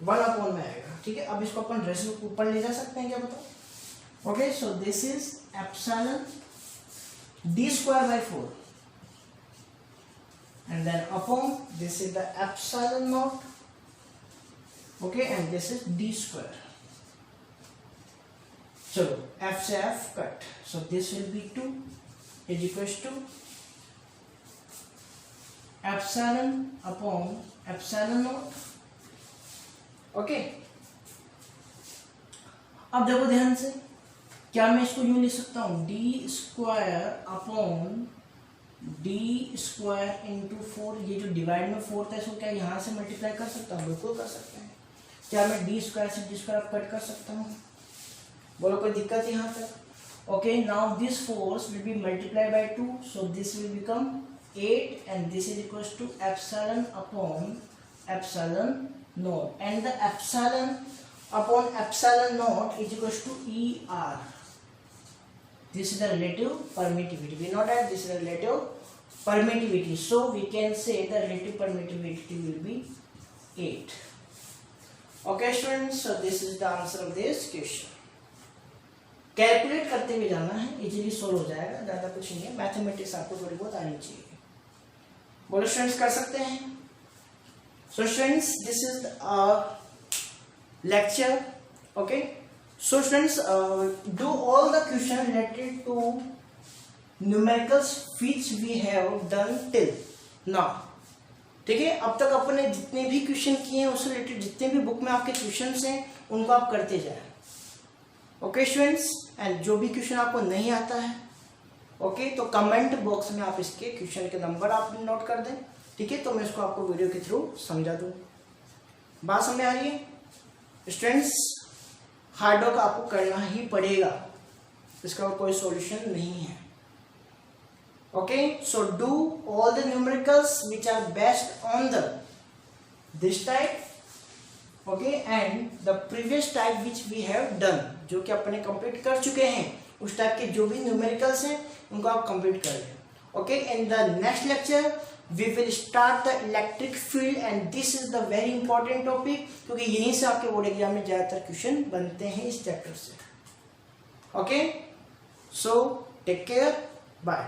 1 upon में आएगा। ठीक है, अब इसको अपन रेसिप्रोकल ऊपर ले जा सकते हैं क्या, बताओ? Okay, so this is epsilon d square by 4 and then upon this is the epsilon naught, okay, and this is d square। चलो f से f cut, so this will be 2 is equals to epsilon upon epsilon naught। okay, अब देखो ध्यान से, क्या मैं इसको यूं लिख सकता हूँ, D square upon D square into 4, ये जो डिवाइड में 4 था इसको क्या यहाँ से मल्टीप्लाई कर सकता हूँ? बिल्कुल कर सकते हैं। क्या मैं डी स्क्वायर से डी स्क्वायर कट कर सकता हूँ? बोलो कोई दिक्कत यहाँ तक? Okay, now this force will be multiply by 2, so this will become 8 and this is equals to epsilon upon epsilon naught and the epsilon upon epsilon naught is equals to ER. This is the relative permittivity. We know that this is the relative permittivity. So we can say the relative permittivity will be 8. Okay students, so this is the answer of this question. Calculate करते हुए जाना है, easily solve हो जाएगा, ज़्यादा कुछ नहीं है। मैथमेटिक्स आपको थोड़ी बहुत आनी चाहिए। बोलो स्टूडेंट्स, कर सकते हैं? So students, this is lecture। okay, so students, do all the question related to numericals which we have done till now। ठीक है, अब तक अपने जितने भी क्वेश्चन किए हैं उससे रिलेटेड जितने भी बुक में आपके क्वेश्चंस हैं उनको आप करते जाएं। ओके स्टूडेंट्स, एंड जो भी क्वेश्चन आपको नहीं आता है, ओके, तो कमेंट बॉक्स में आप इसके क्वेश्चन के नंबर आप नोट कर दें। ठीक है, तो मैं इसको आपको वीडियो के थ्रू समझा दूँ। बात समझ आ रही है स्टूडेंट्स? हार्ड वर्क आपको करना ही पड़ेगा, इसका कोई सॉल्यूशन नहीं है। Okay, so do all the numericals which are based on the this type, okay, and the previous type which we have done, जो कि अपने कंप्लीट कर चुके हैं, उस टाइप के जो भी न्यूमेरिकल्स हैं उनको आप कंप्लीट कर लें। Okay, in the next lecture we will start the electric field and this is the very important topic, क्योंकि यहीं से आपके बोर्ड एग्जाम में ज़्यादातर क्वेश्चन बनते हैं इस चैप्टर से। Okay, so take care, bye.